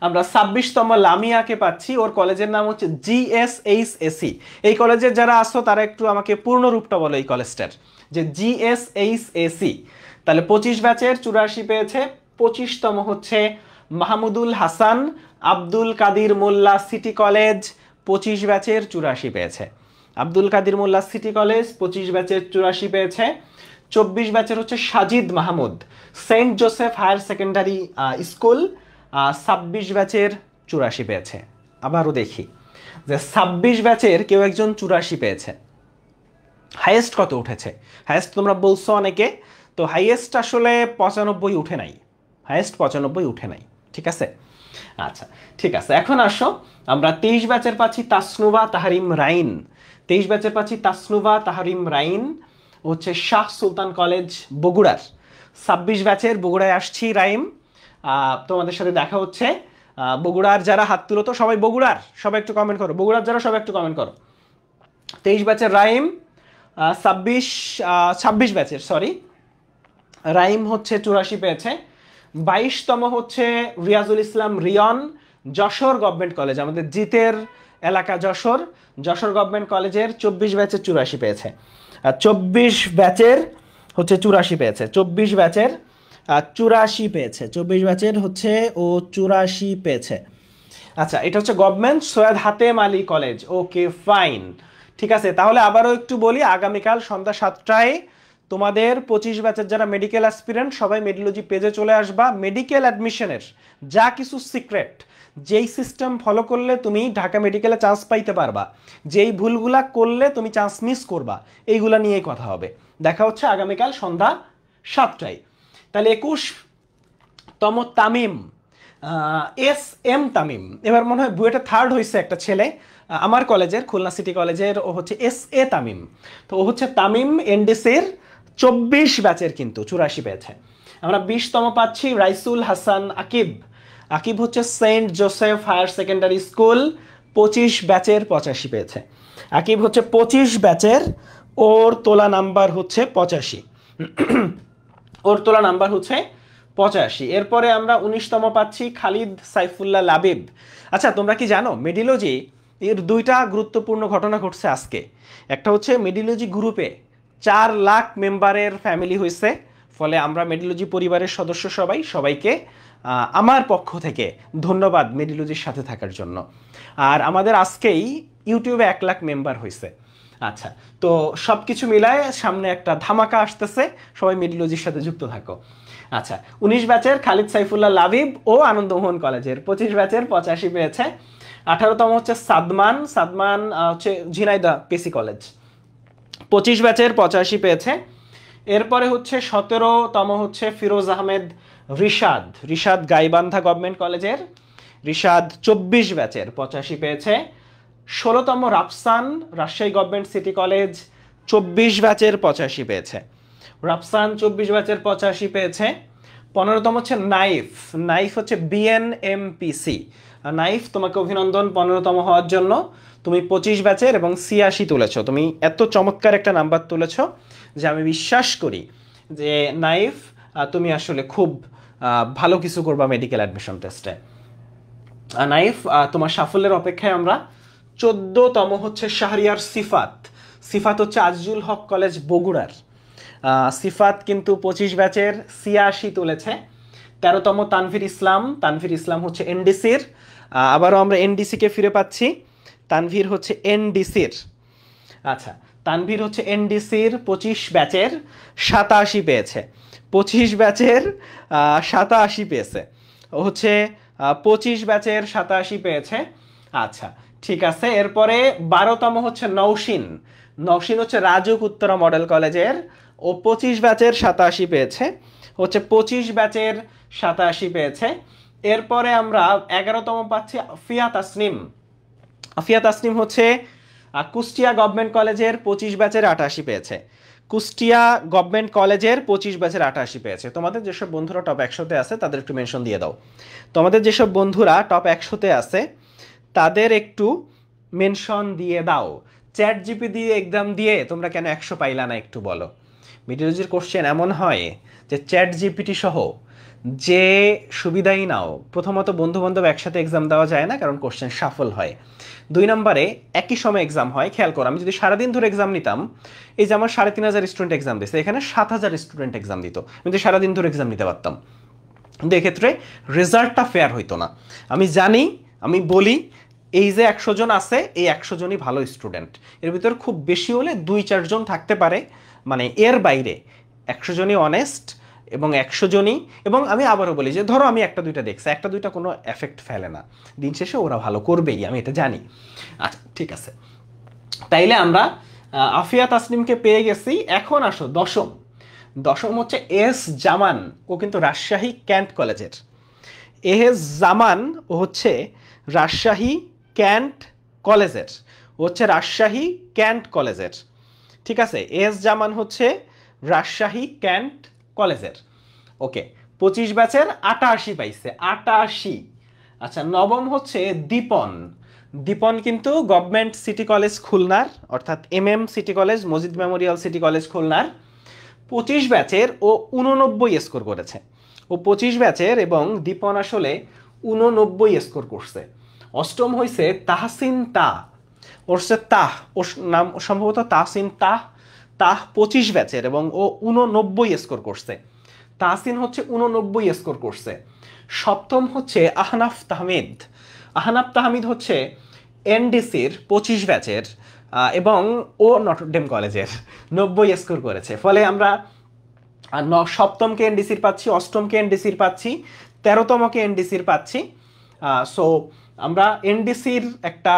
আমরা 26তম লামিয়াকে পাচ্ছি, ওর কলেজের নাম হচ্ছে জিএসএইচএসি। এই কলেজের যারা আসছো তারা একটু আমাকে পূর্ণ রূপটা বলো এই কলেজটার, যে জিএসএইচএসি। তাহলে 25 ব্যাচের 84 পেয়েছে। 25তম হচ্ছে মাহমুদুল হাসান আব্দুল কাদির মোল্লা সিটি কলেজ, 25 ব্যাচের 84 পেয়েছে। আব্দুল কাদির মোল্লা সিটি কলেজ 25 ব্যাচের 84 পেয়েছে। 24 ব্যাচের হচ্ছে Sajid Mahmud, Saint Joseph higher secondary school, 26 ব্যাচের 84 পেয়েছে। আবারও দেখি যে 26 ব্যাচের কেউ একজন 84 পেয়েছে, হাইয়েস্ট কত উঠেছে? হাইয়েস্ট তোমরা বলছো অনেকে, তো হাইয়েস্ট আসলে 95 উঠে নাই, হাইয়েস্ট 95 উঠে নাই, ঠিক আছে। আচ্ছা ঠিক আছে, এখন আসো আমরা 23 ব্যাচের পাচ্ছি তাসনুবা তাহরিম রাইন। 23 ব্যাচের পাচ্ছি তাসনুবা তাহরিম রাইন, হচ্ছে শাহ সুলতান কলেজ বগুড়ার। 26 ব্যাচের বগুড়ায় আসছি রাইম, তোমাদের সাথে দেখা হচ্ছে। বগুড়ার যারা হাত তুলো তো, সবাই বগুড়ার, সবাই একটু কমেন্ট করো। বগুড়ার যারা সবাই একটু কমেন্ট করো। 23 ব্যাচের রাইম, 26 ব্যাচের সরি রাইম হচ্ছে 84 পেয়েছে। 22তম হচ্ছে রিয়াজুল ইসলাম রিয়ন, যশোর গভর্নমেন্ট কলেজ, আমাদের জিতের এলাকা যশোর, যশোর গভর্নমেন্ট কলেজের 24 ব্যাচের 84 পেয়েছে। আর 24 ব্যাচের হচ্ছে 84 পেয়েছে, 24 ব্যাচের 84 পেয়েছে, 24 ব্যাচের হচ্ছে ও 84 পেয়েছে। আচ্ছা এটা হচ্ছে government Syed Hatem Ali college. Okay fine, ঠিক আছে। তাহলে আবারও একটু বলি, আগামীকাল সন্ধ্যা 7টায় তোমাদের 25 ব্যাচের যারা মেডিকেল অ্যাসপিরেন্ট সবাই মেডিলজি পেজে চলে আসবা। মেডিকেল অ্যাডমিশনের যা কিছু সিক্রেট, যেই সিস্টেম ফলো করলে তুমি ঢাকা মেডিকেলে চান্স পাইতে পারবা, যেই ভুলগুলা করলে তুমি চান্স মিস করবা, এইগুলা নিয়েই কথা হবে। দেখা হচ্ছে আগামীকাল সন্ধ্যা 7টায়। তাহলে 21তম তামিম, SM তামিম, এবার মনে হয় বুয়েটে থার্ড হয়েছে একটা ছেলে আমার কলেজের, খুলনা সিটি কলেজের, ও হচ্ছে SA তামিম। তো ও হচ্ছে তামিম এনডিসির 24 ব্যাচের কিন্তু 84 পেয়েছে। আমরা 20তম পাচ্ছি রাইসুল হাসান আকিব। আকিব হচ্ছে Saint Joseph higher secondary school, 25 ব্যাচের 85 পেয়েছে। আকিব হচ্ছে 25 ব্যাচের, ওর তোলা নাম্বার হচ্ছে 85, ওর তোলা নাম্বার হচ্ছে 85। এরপরে আমরা 19তম পাচ্ছি খালিদ সাইফুল্লাহ লাবিব। আচ্ছা তোমরা কি জানো মেডিলজি এর দুইটা গুরুত্বপূর্ণ ঘটনা ঘটছে আজকে। একটা হচ্ছে মেডিলজি গ্রুপে 4 লাখ মেম্বারের ফ্যামিলি হয়েছে, ফলে আমরা মেডিলজি পরিবারের সদস্য সবাইকে আমার পক্ষ থেকে ধন্যবাদ মেডিলজির সাথে থাকার জন্য। আর আমাদের আজকেই ইউটিউবে 1 লাখ মেম্বার হয়েছে। আচ্ছা তো সব কিছু মিলায় সামনে একটা ধামাকা আসতেছে, সবাই মিডিলজির সাথে যুক্ত থাকো। আচ্ছা 19 ব্যাচের খালিদ সাইফুল্লাহ লাবিব ও আনন্দমোহন কলেজের 25 ব্যাচের 85 পেয়েছে। 18তম হচ্ছে সাদমান, সাদমান হচ্ছে ঝিনাইদহ পিসি কলেজ, 25 ব্যাচের 85 পেয়েছে। এরপরে হচ্ছে 17তম হচ্ছে ফিরোজ আহমেদ রিশাদ, রিশাদ গাইবান্ধা গভর্নমেন্ট কলেজের, রিশাদ 24 ব্যাচের 85 পেয়েছে। 16তম Rafsan, Rajshahi government city college, 24 ব্যাচের 85 পেয়েছে। রাফসান 24 ব্যাচের 85 পেয়েছে। 15তম হচ্ছে নাইফ, নাইফ হচ্ছে BNMPC। নাইফ তোমাকে অভিনন্দন 15তম হওয়ার জন্য, তুমি 25 ব্যাচের এবং 86 তুলেছ। তুমি এত চমৎকার একটা নাম্বার তুলেছ যে আমি বিশ্বাস করি যে নাইফ তুমি আসলে খুব ভালো কিছু করবা মেডিকেল অ্যাডমিশন টেস্টে। নাইফ তোমার সাফল্যের অপেক্ষায় আমরা। 14তম হচ্ছে শাহরিয়ার সিফাত, সিফাত হচ্ছে আজিজুল হক কলেজ বগুড়ার, সিফাত কিন্তু 25 ব্যাচের 86 তুলেছে। 13তম তানভীর ইসলাম, তানভীর ইসলাম হচ্ছে এনডিসির, আবারও আমরা এনডিসিকে ফিরে পাচ্ছি, তানভীর হচ্ছে এনডিসির। আচ্ছা তানভীর হচ্ছে এনডিসির 25 ব্যাচের 87 পেয়েছে, 25 ব্যাচের 87 পেয়েছে, ও হচ্ছে 25 ব্যাচের 87 পেয়েছে। আচ্ছা ঠিক আছে। এরপরে 12তম হচ্ছে নওশিন, নওশিন হচ্ছে রাজুক উত্তরা মডেল কলেজের, ও 25 ব্যাচের 87 পেয়েছে, হচ্ছে 25 ব্যাচের 87 পেয়েছে। এরপরে আমরা 11তম পাচ্ছি আফিয়া তাসনিম, আফিয়া তাসনিম হচ্ছে কুষ্টিয়া গভর্নমেন্ট কলেজের 25 ব্যাচের 88 পেয়েছে, কুষ্টিয়া গভর্নমেন্ট কলেজের 25 ব্যাচের 88 পেয়েছে। তোমাদের যেসব বন্ধুরা টপ 100-তে আছে তাদের একটু মেনশন দিয়ে দাও, তোমাদের যেসব বন্ধুরা টপ 100-তে আছে তাদের একটু মেনশন দিয়ে দাও। চ্যাট জিপি দিয়ে এক্সাম দিয়ে তোমরা কেন 100 পাইলা না একটু বলো। মেডিওলজির কোশ্চেন এমন হয় যে চ্যাট জিপিটি সহ যে সুবিধাই নাও, প্রথমত বন্ধু বান্ধব একসাথে এক্সাম দেওয়া যায় না কারণ কোশ্চেন সাফল হয়। 2 নম্বরে একই সময় এক্সাম হয়। খেয়াল করো, আমি যদি সারাদিন ধরে এক্সাম নিতাম, এই যে আমার 3500 স্টুডেন্ট এক্সাম দিচ্ছে, এখানে 7000 স্টুডেন্ট এক্সাম দিত, আমি যদি সারাদিন ধরে এক্সাম নিতে পারতাম, কিন্তু এক্ষেত্রে রেজাল্টটা ফেয়ার হইতো না। আমি জানি, আমি বলি এই যে 100 জন আছে, এই 100 জনই ভালো স্টুডেন্ট, এর ভিতরে খুব বেশি হলে 2-4 জন থাকতে পারে, মানে এর বাইরে 100 জনই অনেস্ট এবং 100 জনই, এবং আমি আবারও বলি যে ধরো আমি 1-2টা দেখছি, 1-2টা কোনো এফেক্ট ফেলে না, দিন শেষে ওরা ভালো করবেই, আমি এটা জানি। আচ্ছা ঠিক আছে, তাইলে আমরা আফিয়া তাসনিমকে পেয়ে গেছি। এখন আসো দশম হচ্ছে এস জামান, ও কিন্তু রাজশাহী ক্যান্ট কলেজের, এহেজ জামান ও হচ্ছে রাজশাহী ক্যান্ট কলেজের, ও হচ্ছে রাজশাহী ক্যান্ট কলেজের। ঠিক আছে, এহেজ জামান হচ্ছে রাজশাহী ক্যান্ট কলেজের। ওকে, 25 ব্যাচের 88 পাইছে, 88। আচ্ছা, নবম হচ্ছে দীপন। দীপন কিন্তু গভর্নমেন্ট সিটি কলেজ খুলনার, অর্থাৎ city college, Majid memorial city college খুলনার। 25 ব্যাচের ও 89 স্কোর করেছে। ও 25 ব্যাচের এবং দীপন আসলে 89 স্কোর করছে। অষ্টম হয়েছে তাহসিন তাহ, ওর হচ্ছে তাহ, ওর নাম সম্ভবত তাহসিন তাহ। তাহ 25 ব্যাচের এবং ও 89 স্কোর করছে। তাহসিন হচ্ছে 89 স্কোর করছে। সপ্তম হচ্ছে আহনাফ তাহমিদ। আহনাফ তাহমিদ হচ্ছে এনডিসির 25 ব্যাচের এবং ও নটরডেম কলেজের, 90 স্কোর করেছে। ফলে আমরা সপ্তমকে এনডিসির পাচ্ছি, অষ্টমকে এনডিসির পাচ্ছি, 13তমকে এনডিসির পাচ্ছি। সো আমরা এনডিসির একটা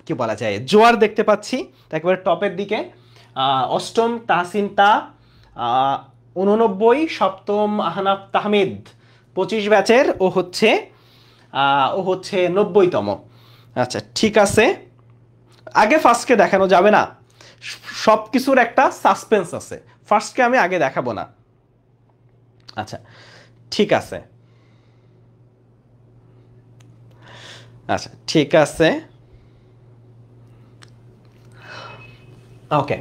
কি বলা যায় জোয়ার দেখতে পাচ্ছি একেবারে টপের দিকে। অষ্টম তাহসিন তা 89, সপ্তম আহনাফ তাহমিদ 25 ব্যাচের, ও হচ্ছে 90তম। আচ্ছা ঠিক আছে, আগে ফার্স্টকে দেখানো যাবে না, সব কিছুর একটা সাসপেন্স আছে, ফার্স্টকে আমি আগে দেখাবো না। আচ্ছা ঠিক আছে, আচ্ছা ঠিক আছে, ওকে।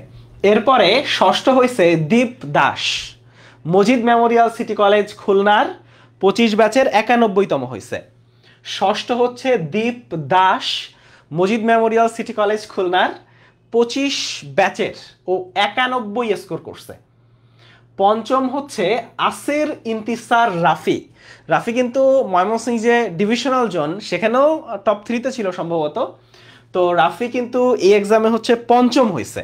এরপরে ষষ্ঠ হয়েছে Dip Das, Majid memorial city college খুলনার 25 ব্যাচের 91তম হয়েছে। ষষ্ঠ হচ্ছে Dip Das, Majid memorial city college খুলনার 25 ব্যাচের ও 91 স্কোর করছে। পঞ্চম হচ্ছে আসির ইন্তিসার রাফি। রাফি কিন্তু ময়মনসিংহ যে ডিভিশনাল জোন সেখানেও টপ 3-তে ছিল সম্ভবত। তো রাফি কিন্তু এই এক্সামে হচ্ছে পঞ্চম হয়েছে।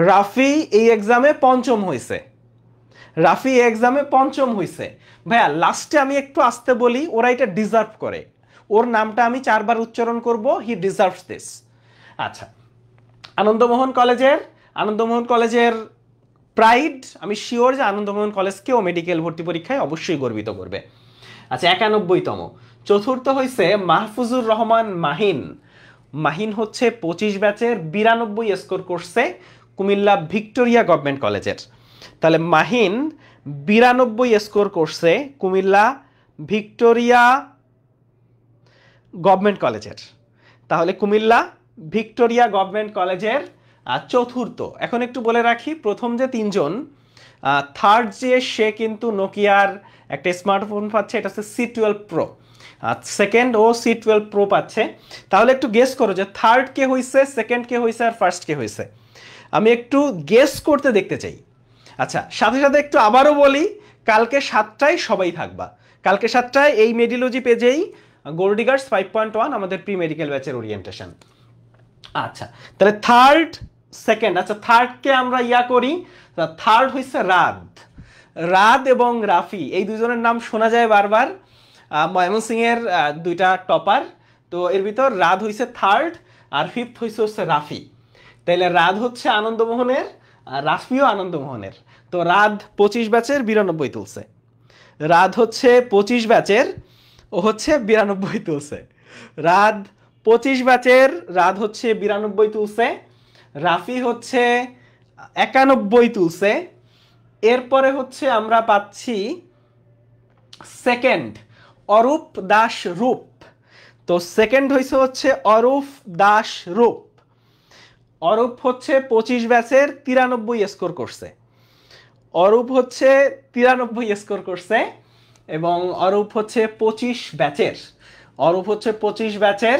রাফি এই এক্সামে পঞ্চম হয়েছে। রাফি এই এক্সামে পঞ্চম হয়েছে। ভাইয়া লাস্টে আমি একটু আসতে বলি, ওরা এটা ডিজার্ভ করে, ওর নামটা আমি 4 বার উচ্চারণ করব, হি ডিজার্ভস দিস। আচ্ছা, আনন্দমোহন কলেজের প্রাইড, আমি শিওর যে আনন্দমোহন কলেজকেও মেডিকেল ভর্তি পরীক্ষায় অবশ্যই গর্বিত করবে। আচ্ছা 91তম। চতুর্থ হয়েছে মাহফুজুর রহমান মাহিন। মাহিন হচ্ছে 25 ব্যাচের 92 স্কোর করছে কুমিল্লা ভিক্টোরিয়া গভর্নমেন্ট কলেজের। তাহলে মাহিন 92 স্কোর করছে কুমিল্লা ভিক্টোরিয়া গভর্নমেন্ট কলেজের। তাহলে কুমিল্লা ভিক্টোরিয়া গভর্নমেন্ট কলেজের চতুর্থ। এখন একটু বলে রাখি, প্রথম যে তিনজন, থার্ড যে সে কিন্তু নোকিয়ার একটা স্মার্টফোন পাচ্ছে, এটা হচ্ছে C12 Pro, সেকেন্ড ও C12 Pro পাচ্ছে। তাহলে একটু গেস করো যে থার্ড কে হয়েছে, সেকেন্ড কে হয়েছে আর ফার্স্ট কে হয়েছে, আমি একটু গেস করতে দেখতে চাই। আচ্ছা সাথে সাথে একটু আবারও বলি, কালকে 7টায় সবাই থাকবা, কালকে 7টায় এই মেডিলজি পেজেই গোল্ডিগার্স 5.1 আমাদের প্রি মেডিকেল ব্যাচের ওরিয়েন্টেশন। আচ্ছা তাহলে থার্ড সেকেন্ড, আচ্ছা থার্ডকে আমরা করি, থার্ড হয়েছে রাদ এবং রাফি, এই দুজনের নাম শোনা যায় বারবার, ময়মনসিংহের দুইটা টপার। তো এর ভিতর রাদ হয়েছে থার্ড আর ফিফথ হচ্ছে রাফি। তাইলে রাদ হচ্ছে আনন্দমোহনের আর রাফিও আনন্দমোহনের। তো রাদ 25 ব্যাচের 92 তুলছে, রাদ হচ্ছে 25 ব্যাচের, ও হচ্ছে 92 তুলছে। রাদ 25 ব্যাচের, রাদ হচ্ছে 92 তুলছে, রাফি হচ্ছে 91 তুলছে। এরপরে হচ্ছে আমরা পাচ্ছি সেকেন্ড অরূপ দাস রূপ। তো সেকেন্ড হচ্ছে অরূপ দাস রূপ। অরূপ হচ্ছে 25 ব্যাচের 93 স্কোর করছে। অরূপ হচ্ছে 93 স্কোর করছে এবং অরূপ হচ্ছে 25 ব্যাচের, অরূপ হচ্ছে 25 ব্যাচের,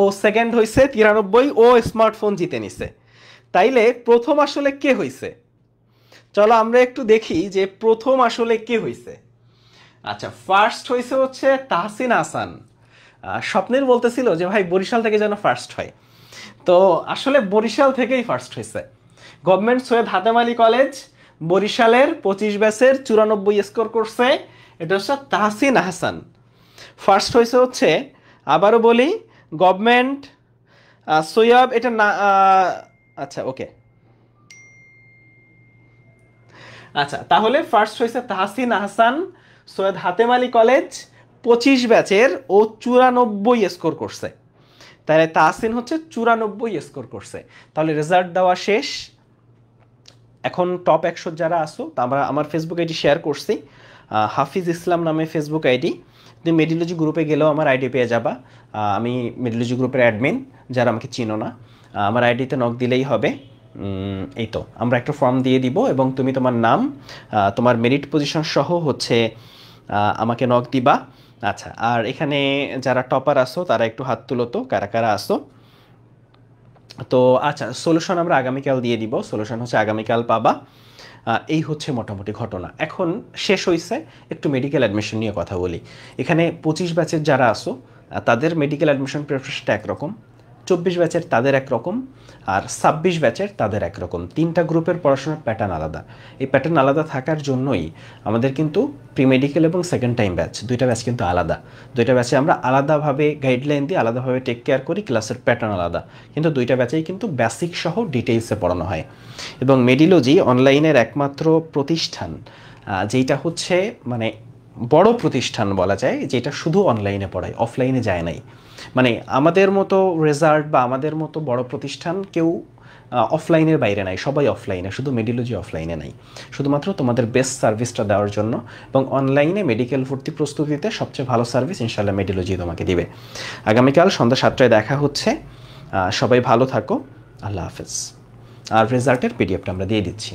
ও সেকেন্ড হয়েছে 93, ও স্মার্টফোন জিতে নিছে। তাইলে প্রথম আসলে কে হয়েছে, চলো আমরা একটু দেখি যে প্রথম আসলে কে হয়েছে। আচ্ছা ফার্স্ট হচ্ছে তাহসিন হাসান। স্বপ্নের বলতেছিল যে ভাই বরিশাল থেকে যেন ফার্স্ট হয়, তো আসলে বরিশাল থেকেই ফার্স্ট হয়েছে। গভর্নমেন্ট সৈয়দ হাতেম আলী কলেজ বরিশালের 25 ব্যাচের 94 স্কোর করছে, এটা হচ্ছে তাহসিন হাসান। ফার্স্ট হচ্ছে আবারও বলি গভর্নমেন্ট সৈয়দ, এটা না, আচ্ছা ওকে, আচ্ছা তাহলে ফার্স্ট হয়েছে তাহসিন আহসান সৈয়দ হাতেম আলী কলেজ 25 ব্যাচের ও 94 স্কোর করছে, তাহলে তাহসিন হচ্ছে 94 স্কোর করছে। তাহলে রেজাল্ট দেওয়া শেষ। এখন টপ 100 যারা আসো, তা আমরা আমার ফেসবুক আইডি শেয়ার করছি, হাফিজ ইসলাম নামে ফেসবুক আইডি। তুমি মেডিলজি গ্রুপে গেলেও আমার আইডি পেয়ে যাবা। আমি মেডিলজি গ্রুপের অ্যাডমিন, যারা আমাকে চিনো না, আমার আইডিতে নক দিলেই হবে। এই তো, আমরা একটা ফর্ম দিয়ে দিব এবং তুমি তোমার নাম, তোমার মেরিট পজিশন সহ হচ্ছে আমাকে নক দিবা। আচ্ছা, আর এখানে যারা টপার আসো তারা একটু হাত তুলো তো, কারা কারা আসো। তো আচ্ছা, সলিউশন আমরা আগামীকাল দিয়ে দিব, সলিউশন হচ্ছে আগামীকাল পাবা। এই হচ্ছে মোটামুটি ঘটনা। এখন শেষ হয়েছে, একটু মেডিকেল অ্যাডমিশন নিয়ে কথা বলি। এখানে 25 ব্যাচের যারা আসো তাদের মেডিকেল অ্যাডমিশন প্রেফারেন্সটা একরকম, 24 ব্যাচের তাদের একরকম, আর 26 ব্যাচের তাদের একরকম। 3টা গ্রুপের পড়াশোনার প্যাটার্ন আলাদা। এই প্যাটার্ন আলাদা থাকার জন্যই আমাদের কিন্তু প্রি মেডিকেল এবং সেকেন্ড টাইম ব্যাচ, দুইটা ব্যাচ কিন্তু আলাদা। দুইটা ব্যাচে আমরা আলাদাভাবে গাইডলাইন দিই, আলাদাভাবে টেক কেয়ার করি, ক্লাসের প্যাটার্ন আলাদা, কিন্তু দুইটা ব্যাচেই কিন্তু বেসিক সহ ডিটেইলসে পড়ানো হয়। এবং মেডিলজি অনলাইনের একমাত্র প্রতিষ্ঠান যেটা হচ্ছে মানে বড় প্রতিষ্ঠান বলা যায়, যেটা শুধু অনলাইনে পড়ায়, অফলাইনে যায় নাই। মানে আমাদের মতো রেজাল্ট বা আমাদের মতো বড় প্রতিষ্ঠান কেউ অফলাইনের বাইরে নাই, সবাই অফলাইনে, শুধু মেডিলজি অফলাইনে নাই, শুধুমাত্র তোমাদের বেস্ট সার্ভিসটা দেওয়ার জন্য। এবং অনলাইনে মেডিকেল ভর্তি প্রস্তুতিতে সবচেয়ে ভালো সার্ভিস ইনশাল্লাহ মেডিলজি তোমাকে দিবে। আগামীকাল সন্ধ্যা 7টায় দেখা হচ্ছে। সবাই ভালো থাকো, আল্লাহ হাফেজ। আর রেজাল্টের পিডিএফটা আমরা দিয়ে দিচ্ছি।